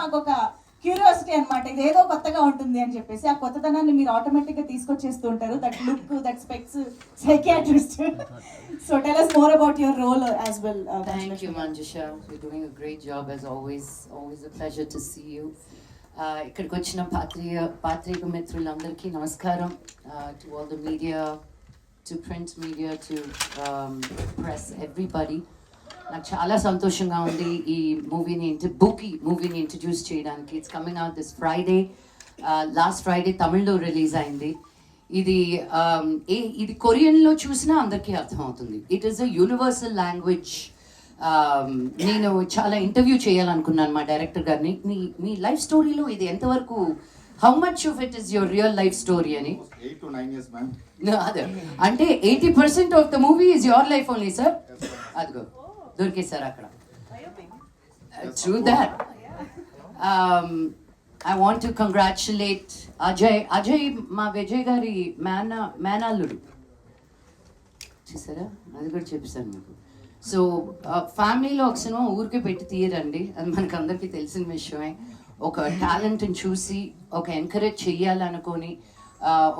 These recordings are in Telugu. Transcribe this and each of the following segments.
నాకు ఒక క్యూరియాసిటీ అనమాట, ఇదేదో కొత్తగా ఉంటుంది అని చెప్పేసి. ఆ కొత్తదనాన్ని మీరు ఆటోమేటిక్గా తీసుకొచ్చేస్తూ ఉంటారు. That look, that specs, psychiatrist. So tell us more about your role as well. Thank you, Manjusha. You're doing a great job as always. Always a pleasure to see you. ఇక్కడికి వచ్చిన పాత్రిక మిత్రులందరికీ నమస్కారం. To all the media, to print media, to press, everybody. నాకు చాలా సంతోషంగా ఉంది ఈ మూవీని ఇంట్రడ్యూస్ చేయడానికి. It's coming out this Friday. Last Friday తమిళ్లో రిలీజ్ అయింది. ఇది కొరియన్లో చూసినా అందరికీ అర్థమవుతుంది. It is a universal language. నేను చాలా ఇంటర్వ్యూ చేయాలనుకున్నాను మా డైరెక్టర్ గారిని. మీ లైఫ్ స్టోరీలో ఇది ఎంతవరకు, how much of it is your real life story అని. 8 to 9 years, ma'am. అదే అంటే 80% of the movie is your life only, sir. అదిగో దొరికేశారు అక్కడ. True that. I want to congratulate Ajay మా విజయ్ గారి మేనల్లుడు. చూసారా, అది కూడా చెప్పేశాను మీకు. సో ఫ్యామిలీలో ఒక సినిమా ఊరికే పెట్టి తీయరండి, అది మనకు అందరికీ తెలిసిన విషయమే. ఒక టాలెంట్ని చూసి ఒక ఎంకరేజ్ చెయ్యాలనుకొని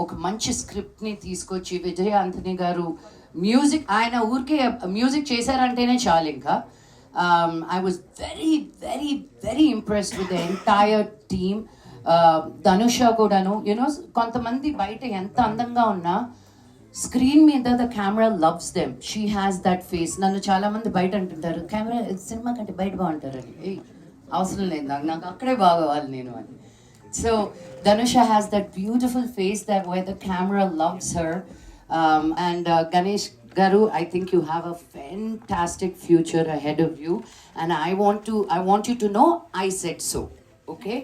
ఒక మంచి స్క్రిప్ట్ని తీసుకొచ్చి విజయ్ ఆంథనీ గారు మ్యూజిక్, ఆయన ఊరికే మ్యూజిక్ చేశారంటేనే చాలు. ఇంకా I was very very very impressed with the entire team. Dhanush కూడాను. యూనో, కొంతమంది బయట ఎంత అందంగా ఉన్నా స్క్రీన్ మీద the camera loves them. She has that face. నన్ను చాలా మంది బయట అంటుంటారు, కెమెరా సినిమా కంటే బయట బాగుంటారని. అవసరం లేదు, నాకు అక్కడే బాగోవాలి నేను అని. So Dhanusha has that beautiful face that where the camera loves her. And Ganesh Garu, I think you have a fantastic future ahead of you, and I want you to know I said so. Okay.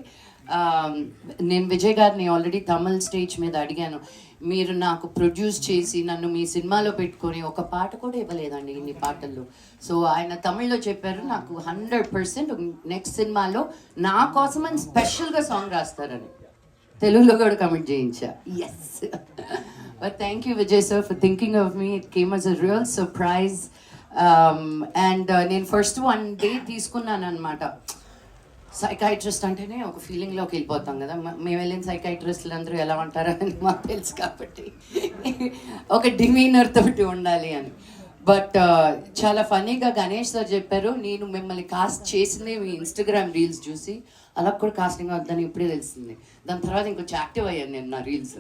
నేను విజయ్ గారిని ఆల్రెడీ తమిళ్ స్టేజ్ మీద అడిగాను, మీరు నాకు ప్రొడ్యూస్ చేసి నన్ను మీ సినిమాలో పెట్టుకొని ఒక పాట కూడా ఇవ్వలేదండి ఇన్ని పాటల్లో. సో ఆయన తమిళ్లో చెప్పారు, నాకు 100% నెక్స్ట్ సినిమాలో నా కోసం అని స్పెషల్గా సాంగ్ రాస్తారని. తెలుగులో కూడా కమెంట్ చేయించా. Yes. But thank you Vijay sir for thinking of me. It came as a real surprise. And నేను ఫస్ట్ 1 day తీసుకున్నాను అనమాట. సైకాట్రిస్ట్ అంటేనే ఒక ఫీలింగ్లోకి వెళ్ళిపోతాం కదా. మేము వెళ్ళిన సైకాట్రిస్టులు అందరూ ఎలా ఉంటారని మాకు తెలుసు కాబట్టి ఒక డిమీనర్ తోటి ఉండాలి అని. బట్ చాలా ఫన్నీగా గణేష్ సార్ చెప్పారు, నేను మిమ్మల్ని కాస్ట్ చేసిందే మీ ఇన్స్టాగ్రామ్ రీల్స్ చూసి, అలా కూడా కాస్టింగ్ అవుతుందని ఇప్పుడే తెలిసింది. దాని తర్వాత ఇంకొంచెం యాక్టివ్ అయ్యాను నేను నా రీల్స్.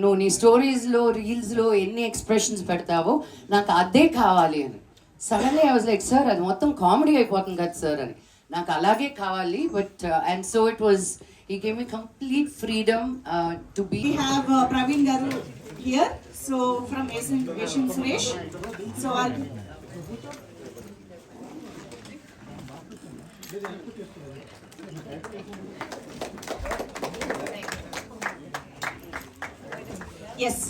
నువ్వు నీ స్టోరీస్లో రీల్స్లో ఎన్ని ఎక్స్ప్రెషన్స్ పెడతావో నాకు అదే కావాలి అని. Suddenly I was like, sir అది మొత్తం కామెడీ అయిపోతుంది కదా సార్ అని. నాకు అలాగే కావాలి. But and so it was, he gave me complete freedom to be. We have Praveen Garu here, so from Asian Suresh. So yes,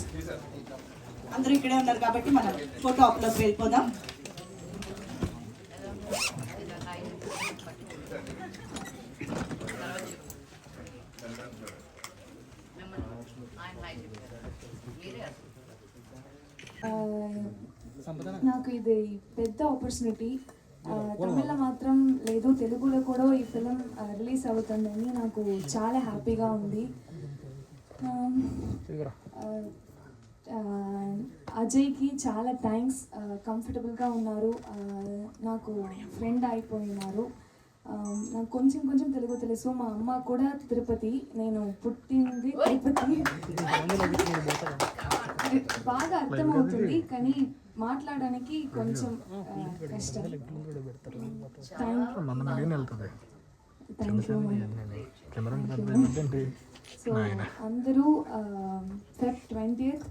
అందరూ ఇక్కడే ఉన్నారు కాబట్టి మనం ఫోటో అప్లోకి వెళ్ళిపోదాం. నాకు ఇది పెద్ద ఆపర్చునిటీ. తమిళ్లో మాత్రం లేదు, తెలుగులో కూడా ఈ ఫిలిం రిలీజ్ అవుతుందని నాకు చాలా హ్యాపీగా ఉంది. అజయ్కి చాలా థ్యాంక్స్. కంఫర్టబుల్గా ఉన్నారు, నాకు ఫ్రెండ్ అయిపోయినారు. నాకు కొంచెం కొంచెం తెలుగు తెలుసు. మా అమ్మ కూడా తిరుపతి, నేను పుట్టింది తిరుపతి. బాగా అర్థమవుతుంది కానీ మాట్లాడడానికి కొంచెం కష్టం. సో అందరూ Feb 20th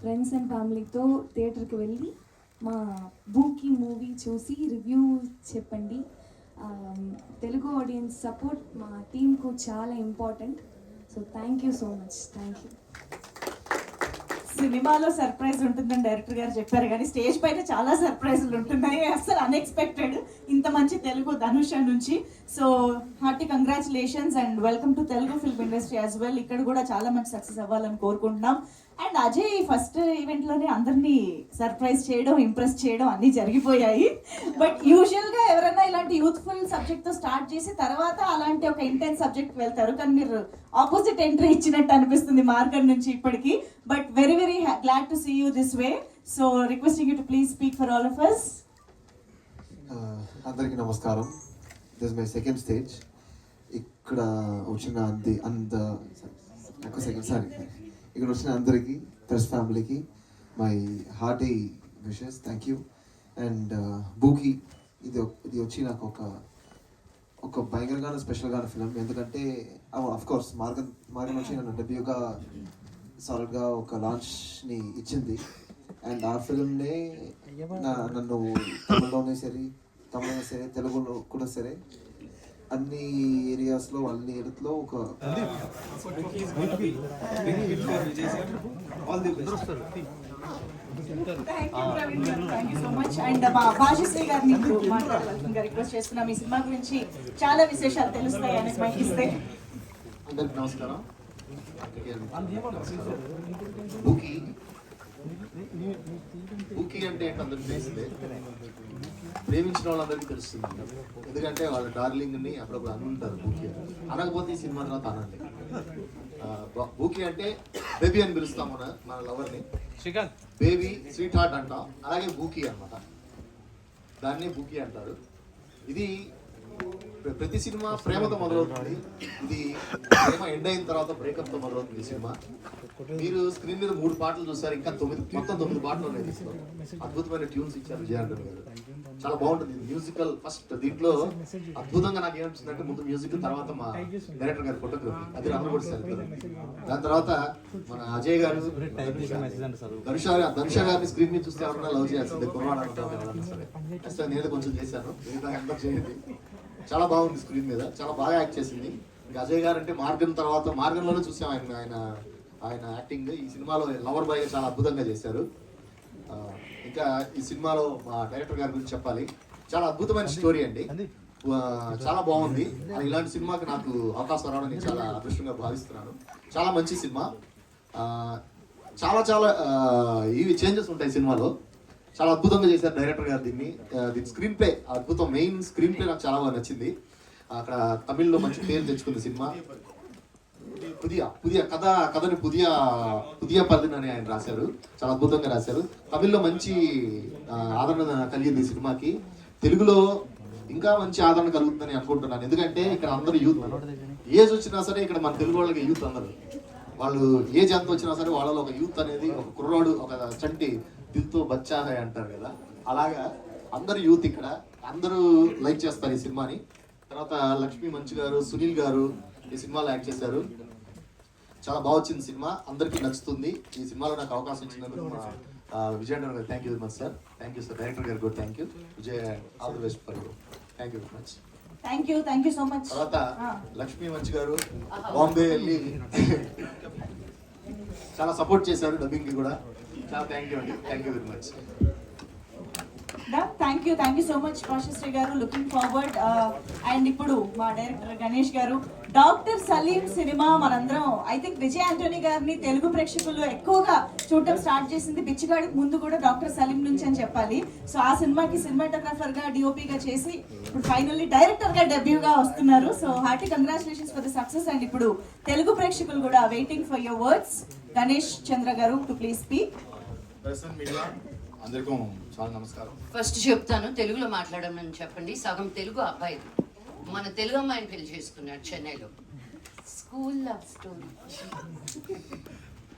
ఫ్రెండ్స్ అండ్ ఫ్యామిలీతో థియేటర్కి వెళ్ళి మా బూకీ మూవీ చూసి రివ్యూ చెప్పండి. తెలుగు ఆడియన్స్ సపోర్ట్ మా టీంకు చాలా important. So thank you so much. Thank you. సినిమాలో సర్ప్రైజ్ ఉంటుందని డైరెక్టర్ గారు చెప్పారు కానీ స్టేజ్ పైన చాలా సర్ప్రైజులు ఉంటున్నాయి, అసలు అన్ఎక్స్పెక్టెడ్ ఇంత మంచి తెలుగు ధనుష నుంచి. So hearty congratulations and welcome to Telugu film industry as well. ఇక్కడ కూడా చాలా మంచి సక్సెస్ అవ్వాలని కోరుకుంటున్నాం. అండ్ అజయ్ ఫస్ట్ ఈవెంట్లోనే అందరినీ సర్ప్రైజ్ చేయడం, ఇంప్రెస్ చేయడం అన్నీ జరిగిపోయాయి. బట్ యూజువల్గా ఎవరైనా ఇలాంటి యూత్ఫుల్ సబ్జెక్ట్తో స్టార్ట్ చేసి తర్వాత అలాంటి ఒక ఇంటెన్స్ సబ్జెక్ట్ వెళ్తారు, కానీ మీరు ఆపోజిట్ ఎంట్రీ ఇచ్చినట్టు అనిపిస్తుంది మార్గన్ నుంచి ఇప్పటికి. But very very glad to see you this way. So requesting you to please speak for all of us. అందరికీ నమస్కారం. This my second stage. ఇక్కడ వచ్చిన ఇక్కడ వచ్చిన అందరికీ, ప్రెస్ ఫ్యామిలీకి my hearty wishes, thank you. And బూకీ ఇది వచ్చి నాకు ఒక భయంకరంగా స్పెషల్గా ఫిలిం. ఎందుకంటే అఫ్ కోర్స్ మార్గన్ వచ్చి నన్ను డెబ్యూగా సాలిడ్గా ఒక లాంచ్ని ఇచ్చింది. అండ్ ఆ ఫిలింనే నన్ను తమిళలోనే సరే, తెలుగులో కూడా సరే, అన్ని ఏరియాస్లో అన్ని ఏరియాలో ఒక అండ్ మా భాషశ్రీ గారిని మాట్లాడాల్సిందిగా రిక్వెస్ట్ చేస్తున్నాం. ఈ సినిమా గురించి చాలా విశేషాలు తెలుస్తాయి అని మైక్ ఇస్తే. అందరికి నమస్కారం. బూకీ అంటే ఏంటో అందరికి తెలిసిందే, ప్రేమించిన వాళ్ళందరికీ తెలుస్తుంది. ఎందుకంటే వాళ్ళ డార్లింగ్ని అప్పుడప్పుడు అనుకుంటారు బూకీ, అనకపోతే ఈ సినిమా తర్వాత అనండి. బూకీ అంటే బేబీ అని పిలుస్తాం మన లవర్ని, బేబీ స్వీట్ హార్ట్ అంటాం, అలాగే బూకీ అన్నమాట, దాన్ని బూకీ అంటారు. ఇది ప్రతి సినిమా ప్రేమతో మొదలవుతుంది, ఇది ప్రేమ ఎండ్ అయిన తర్వాత బ్రేకప్తో మొదలవుతుంది ఈ సినిమా. మీరు స్క్రీన్ మీద 3 పాటలు చూసారు, ఇంకా మొత్తం 9 పాటలు ఉన్నాయి తీసుకోవాలి. అద్భుతమైన ట్యూన్స్ ఇచ్చారు విజయాంటన్ గారు, చాలా బాగుంటుంది మ్యూజికల్. ఫస్ట్ దీంట్లో అద్భుతంగా నాకు ఏమనిపిస్తుంది అంటే ముందు మ్యూజిక్, తర్వాత మా డైరెక్టర్ గారి ఫోటోగ్రఫీ, అది అందరూ కూడా సెలెక్ట్. దాని తర్వాత మన అజయ్ గారు, ధనుష గారిని స్క్రీన్ మీద చూస్తే ఎవరైనా లవ్ చేయాల్సిందే, కుర్రాడు సరే. నేను కొంచెం చేశాను, అందరూ చేయండి. చాలా బాగుంది స్క్రీన్ మీద, చాలా బాగా యాక్ట్ చేసింది. ఇంకా అజయ్ గారు అంటే మార్గన్లోనే చూసాం ఆయన యాక్టింగ్. ఈ సినిమాలో లవర్ బాయ్గా చాలా అద్భుతంగా చేశారు. ఇంకా ఈ సినిమాలో మా డైరెక్టర్ గారి గురించి చెప్పాలి, చాలా అద్భుతమైన స్టోరీ అండి, చాలా బాగుంది. ఇలాంటి సినిమాకి నాకు అవకాశం రావడం నేను చాలా అదృష్టంగా భావిస్తున్నాను. చాలా మంచి సినిమా, చాలా ఇవి చేంజెస్ ఉంటాయి సినిమాలో. చాలా అద్భుతంగా చేశారు డైరెక్టర్ గారు దీన్ని స్క్రీన్ ప్లే అద్భుతం. మెయిన్ స్క్రీన్ ప్లే నాకు చాలా బాగా నచ్చింది. అక్కడ తమిళ్లో మంచి పేరు తెచ్చుకుంది సినిమా. కథని పుదియ పల్లిని అని ఆయన రాశారు, చాలా అద్భుతంగా రాశారు. తమిళ్లో మంచి ఆదరణ కలిగింది ఈ సినిమాకి, తెలుగులో ఇంకా మంచి ఆదరణ కలుగుతుందని అనుకుంటున్నాను. ఎందుకంటే ఇక్కడ అందరూ యూత్, ఏజ్ వచ్చినా సరే ఇక్కడ మన తెలుగు వాళ్ళకి యూత్ అందరు, వాళ్ళు ఏజ్ ఎంత వచ్చినా సరే వాళ్ళలో ఒక యూత్ అనేది, ఒక కుర్రాడు, ఒక చంటి దిల్తో బచ్చా హై అంటారు కదా, అలాగా అందరు యూత్ ఇక్కడ అందరూ లైక్ చేస్తారు ఈ సినిమాని. తర్వాత లక్ష్మీ మంచు గారు, సునీల్ గారు ఈ సినిమాలో యాక్ట్ చేశారు. చాలా బాగా వచ్చింది సినిమా, అందరికీ నచ్చుతుంది. ఈ సినిమాలో నాకు అవకాశం ఇచ్చినందుకు విజయాంటన్ గారు thank you very much sir. Thank you sir. Director గారు కూడా thank you. Vijay, all the best for you. Thank you very much. Thank you so much. తర్వాత లక్ష్మీ మంచు గారు బాంబే వెళ్ళి చాలా సపోర్ట్ చేశారు డబ్బింగ్కి కూడా, చాలా థ్యాంక్ యూ అండి. Thank you very much. Thank you so much Bhashasree garu. Looking forward. And ఇప్పుడు మా director Ganesh garu, doctor Salim cinema మనందరం ఐ థింక్ విజయ్ ఆంటోనీ గారిని తెలుగు ప్రేక్షకులు ఎక్కువగా చూడటం స్టార్ట్ చేసింది బిచ్చిగాడికి ముందు కూడా డాక్టర్ సలీం నుంచి అని చెప్పాలి. సో ఆ సినిమాకి సినిమాటోగ్రాఫర్ గా డిఓపిగా చేసి ఇప్పుడు ఫైనల్లీ డైరెక్టర్ గా డెబ్యూగా వస్తున్నారు. So hearty congratulations for the success. And ఇప్పుడు తెలుగు ప్రేక్షకులు కూడా waiting for your words. Ganesh Chandra garu to please speak. అందరికీ చాలా నమస్కారం. ఫస్ట్ చెప్తాను, తెలుగులో మాట్లాడమని చెప్పండి. సగం తెలుగు అబ్బాయి, మన తెలుగు అమ్మాయిని పెళ్లి చేసుకున్నాడు చెన్నైలో. School love story.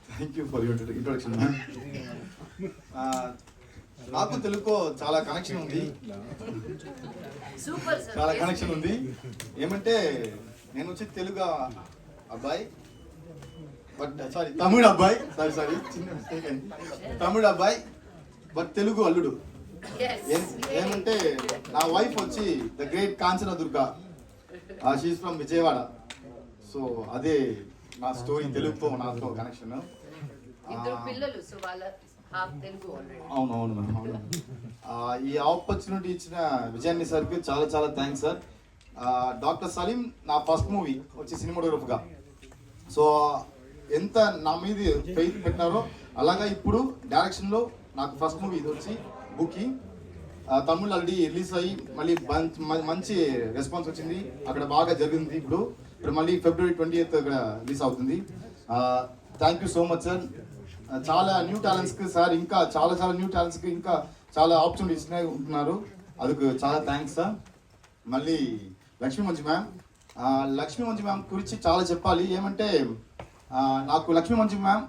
Thank you for your introduction. నాకు తెలుగుతో చాలా కనెక్షన్ ఉంది, సూపర్, చాలా కనెక్షన్ ఉంది. ఏమంటే నేను వచ్చి తెలుగు అబ్బాయి, బట్ సారీ తమిళ అబ్బాయి, సారీ చిన్న మిస్టేక్ అయింది. తమిళ అబ్బాయి బట్ తెలుగు అల్లుడు. ఏమంటే నా వైఫ్ వచ్చి the great Kanchana Durga, she is from Vijayawada. So అదే నా స్టోరీ, తెలుగుతో నాతో కనెక్షన్. ఇద్దరు పిల్లలు, సో వాళ్ళ హాఫ్ తెలుగు ఆల్రెడీ. అవును మేడం, అవును. ఈ ఆపర్చునిటీ ఇచ్చిన విజయాన్ని సార్కి చాలా చాలా థ్యాంక్స్ సార్. డాక్టర్ సలీం నా ఫస్ట్ మూవీ వచ్చి సినిమాటోగ్రఫర్గా, సో ఎంత నా మీద ఫెయిత్ పెట్టినారో అలాగా ఇప్పుడు డైరెక్షన్లో నాకు ఫస్ట్ మూవీ ఇది వచ్చి బుకి. తమిళ్ ఆల్రెడీ రిలీజ్ అయ్యి మళ్ళీ మంచి రెస్పాన్స్ వచ్చింది, అక్కడ బాగా జరిగింది. ఇప్పుడు మళ్ళీ February 20th అక్కడ రిలీజ్ అవుతుంది. Thank you so much sir. చాలా న్యూ టాలెంట్స్కి సార్, ఇంకా చాలా న్యూ టాలెంట్స్కి ఇంకా చాలా ఆపర్చునిటీస్ ఉంటున్నారు, అందుకు చాలా థ్యాంక్స్ సార్. మళ్ళీ లక్ష్మీ మంజు మ్యామ్ గురించి చాలా చెప్పాలి. ఏమంటే నాకు లక్ష్మీ మంజు మ్యామ్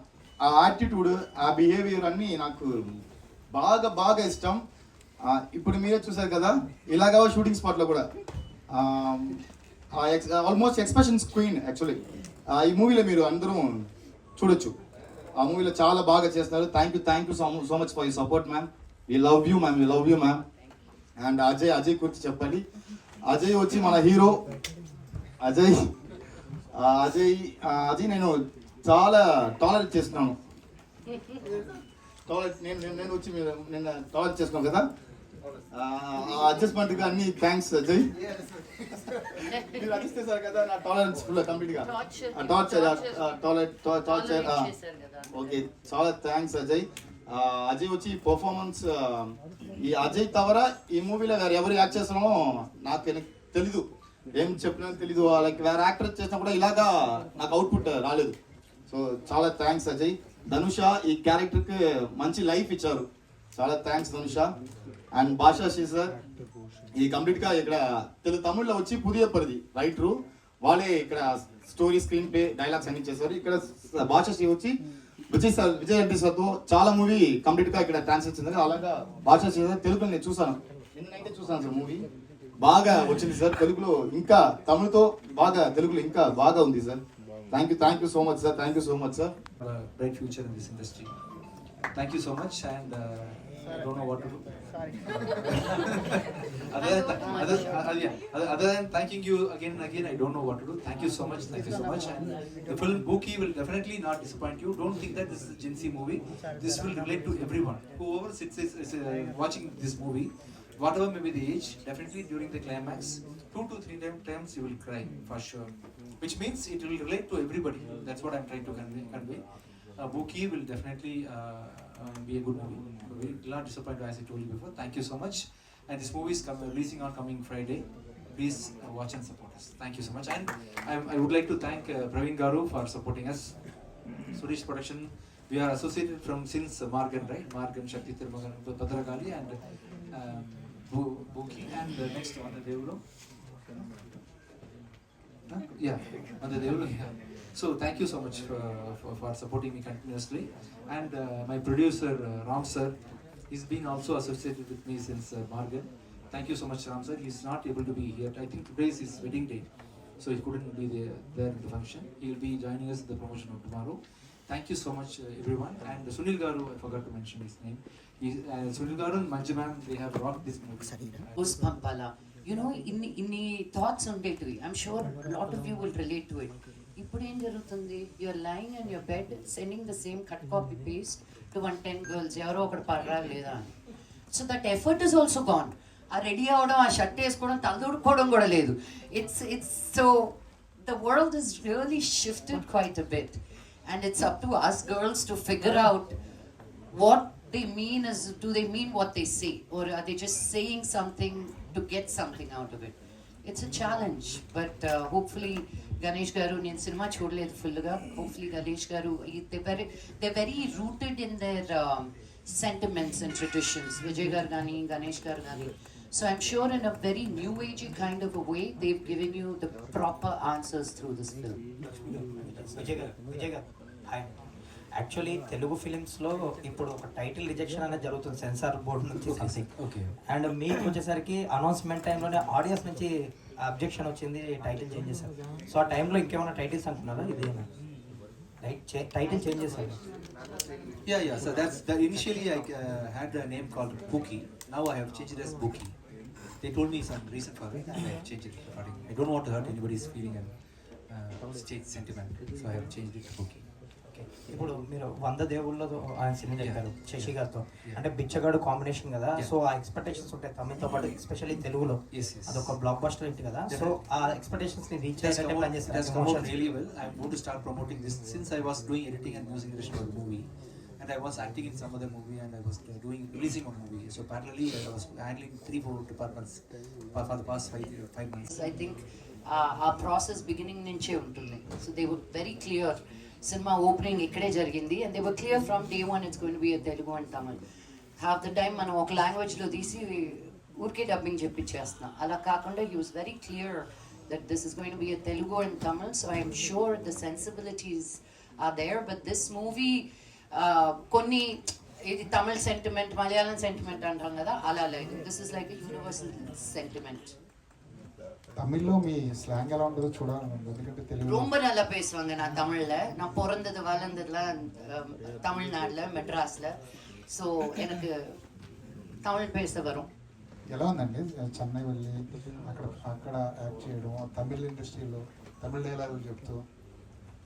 ఆ యాటిట్యూడ్, ఆ బిహేవియర్ అన్నీ నాకు బాగా ఇష్టం. ఇప్పుడు మీరే చూసారు కదా, ఇలాగా షూటింగ్ స్పాట్లో కూడా ఆల్మోస్ట్ ఎక్స్ప్రెషన్స్ క్వీన్ యాక్చువల్లీ. ఈ మూవీలో మీరు అందరూ చూడొచ్చు, ఆ మూవీలో చాలా బాగా చేస్తున్నారు. Thank you so much for you support ma'am. We love you ma'am. And Ajay గురించి చెప్పాలి. అజయ్ వచ్చి మన హీరో. అజయ్ నేను చాలా టాలరేట్ చేస్తున్నాను. నేను వచ్చి నిన్న టాలరేట్ చేస్తున్నాను కదా, అడ్జస్ట్మెంట్గా అన్ని థ్యాంక్స్ అజయ్. మీరు అడిగిస్తారు కదా నా టాలరెన్స్ ఫుల్ కంప్లీట్గా టార్చర్. ఓకే, చాలా థ్యాంక్స్ అజయ్. అజయ్ వచ్చి పర్ఫార్మెన్స్, ఈ అజయ్ తవర ఈ మూవీలో వేరే ఎవరు యాక్ట్ చేస్తున్నామో నాకు తెలీదు, ఏం చెప్పినా తెలీదు. లైక్ వేరే యాక్టర్ చేసినా కూడా ఇలాగా నాకు అవుట్పుట్ రాలేదు. సో చాలా థ్యాంక్స్ అజయ్. ధనుష ఈ క్యారెక్టర్కి మంచి లైఫ్ ఇచ్చారు, చాలా థ్యాంక్స్ ధనుష. అండ్ భాషాశ్రీ సార్ ఈ కంప్లీట్గా ఇక్కడ తమిళ్లో వచ్చి పుదియ పరిధి రైటరు, వాళ్ళే ఇక్కడ స్టోరీ, స్క్రీన్ ప్లే, డైలాగ్స్ అన్ని చేశారు. ఇక్కడ భాషాశ్రీ వచ్చి విజయ్ రెడ్డి సార్తో చాలా మూవీ కంప్లీట్గా ఇక్కడ ట్రాన్స్లేట్ చేసింది. అలాగా భాషాశ్రీ సార్ తెలుగులో నేను చూసాను, నిన్నైతే చూసాను సార్. మూవీ బాగా వచ్చింది సార్ తెలుగులో, ఇంకా తమిళ్తో తెలుగులో ఇంకా బాగా ఉంది sir. Thank you so much sir. Thank you so much sir. Bright future in this industry. Thank you so much, and I don't know what to do. Other than thanking you again and again, I don't know what to do. Thank you so much. And the film Bookie will definitely not disappoint you. Don't think that this is a Gen Z movie. This will relate to everyone. Whoever is watching this movie, whatever may be the age, definitely during the climax, 2 to 3 times you will cry for sure. Which means it will relate to everybody. That's what I'm trying to convey. Bookie will definitely be a good movie. We will not disappoint you, as I told you before. Thank you so much. And this movie is releasing on coming Friday. Please watch and support us. Thank you so much. And I would like to thank Praveen Garu for supporting us. Suresh Production. We are associated since Margan, right? Margan, Shakti Tirmagan, Padragali, and Bookie. And the next one, the Devulu. On the Devulu. So thank you so much for supporting me continuously. And my producer Ram sir, he's been also associated with me since Margan. Thank you so much Ram sir. He's not able to be here. I think today is his wedding day, so he couldn't be there in the function. He will be joining us in the promotion of tomorrow. Thank you so much everyone. And Sunil Garu, I forgot to mention his name. Sunil Garu and Manju ma'am, they have rocked this movie. Goosebumps. You know, inni thoughts ఉండేటివి. I'm sure a lot of you will relate to it. ఇప్పుడు ఏం జరుగుతుంది, you're lying in your bed sending the same cut copy paste to 10 girls, ఎవరో ఒకటి పడరా లేదా అని. So that effort is also gone. ఆ రెడీ అవ్వడం, ఆ షర్ట్ వేసుకోవడం, తలదూడుకోవడం కూడా లేదు. It's so the world is really shifted quite a bit, and it's up to us girls to figure out what they mean is, do they mean what they say, or are they just saying something to get something out of it? It's a challenge, but hopefully Ganesh garu, నేను సినిమా చూడలేదు ఫుల్గా, hopefully Ganesh garu, they're very rooted in their sentiments and traditions, Vijay garu gani, Ganesh garu gani. So I'm sure in a very new agey kind of a way, they've given you the proper answers through this film. Vijay garu, hi. Actually Telugu ఫిలిమ్స్లో ఇప్పుడు ఒక టైటిల్ రిజెక్షన్ అనేది జరుగుతుంది సెన్సార్ బోర్డు నుంచి సంథింగ్. అండ్ మీకు వచ్చేసరికి అనౌన్స్మెంట్ టైంలోనే ఆడియన్స్ నుంచి అబ్జెక్షన్ వచ్చింది, టైటిల్ చేంజ్ చేశారు. సో ఆ టైంలో ఇంకేమైనా టైటిల్స్ అంటున్నారా? ఇదేనా టైటిల్ చేంజ్ చేశారు? Yeah. So initially I had a name called Bookie. Now I have changed it as Bookie. They told me some reason for it, and I have changed it accordingly. I don't want to hurt anybody's feeling and state sentiment, so I have changed it to Bookie. Okay, ఇప్పుడు మీరు 100 దేవుళ్ళతో ఆయన సినిమా చెప్పారు శశి గారితో, అంటే బిచ్చగాడు కాంబినేషన్ కదా, సో ఆ ఎక్స్పెక్టేషన్స్ ఉంటాయి తమిళ్తో పాటు, ఎస్పెషల్లీ తెలుగులో Yes, yes. అదొక బ్లాక్ బస్టర్ హిట్ కదా, సో ఆ ఎక్స్పెక్టేషన్స్ ని రీచ్ That's అయ్యేటట్టు ప్లాన్ that's come out చేస్తారు. really well. I'm going to start promoting this since I was doing editing and music direction for the movie, and I was acting in some other movie, and I was releasing one movie. So parallelly, I was handling 3-4 departments for the past 5 months. I think ఆ ప్రాసెస్ బిగినింగ్ నుంచే ఉంటుంది. So they were very clear, cinema opening ఇక్కడే జరిగింది and they were clear from day one it's going to be Telugu and Tamil. Half the time మనం ఒక లాంగ్వేజ్లో తీసి ఊరికే డబ్బింగ్ చెప్పించేస్తున్నాం, అలా కాకుండా he was very clear that this is going to be Telugu and Tamil. So I'm sure the sensibilities are there, but this movie కొన్ని ఇది తమిళ్ సెంటిమెంట్ మలయాళం సెంటిమెంట్ అంటాం కదా, అలా లేదు. This is like universal sentiment. தமிழ்లో మీ ஸ்லாங் ఎలా ఉంటుందో చూడాలని ఉంది, ఎందుకంటే తెలుగు ரொம்ப நல்லா பேசுவாங்க. நான் தமிழ்ல, நான் பிறந்தது வளர்ந்ததுலாம் தமிழ்நாடுல மெட்ராஸ்ல. ஸோ எனக்கு தமிழ் பேச வரும். ఎలా ఉందండి చెన్నై వెళ్ళి అక్కడ యాక్ట్ చేయడం, తమిళ్ ఇండస్ట్రీలో తమిళ డైలాగులు చెప్తూ,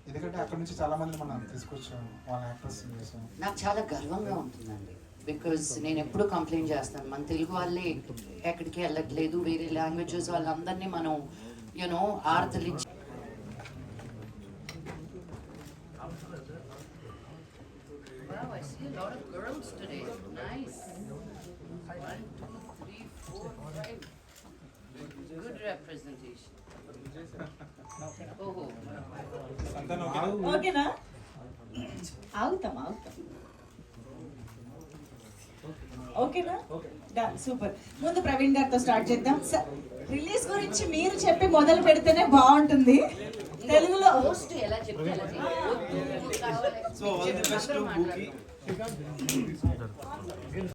ఎందుకంటే అక్కడ నుంచి చాలా మంది మనం తీసుకొచ్చాం, వాళ్ళ యాక్టర్స్ చేసాం. నాకు చాలా గర్వంగా ఉంటుందండి, బికాజ్ నేను ఎప్పుడు కంప్లైంట్ చేస్తాను మన తెలుగు వాళ్ళే ఎక్కడికి వెళ్ళట్లేదు, వేరే లాంగ్వేజెస్ వాళ్ళందరినీ మనం you know ఆర్తలించి. Wow, I see a lot of girls today. Nice. 1, 2, 3, 4, 5. Good representation. Oh. ఓకేనా? ఆగుతాం. ఓకేనా? సూపర్. ముందు ప్రవీణ్ గారితో స్టార్ట్ చేద్దాం. రిలీజ్ గురించి మీరు చెప్పి మొదలు పెడితేనే బాగుంటుంది. తెలుగులో హోస్ట్ ఎలా చెప్తే అలా చేయాలి. So all the best to Bookie.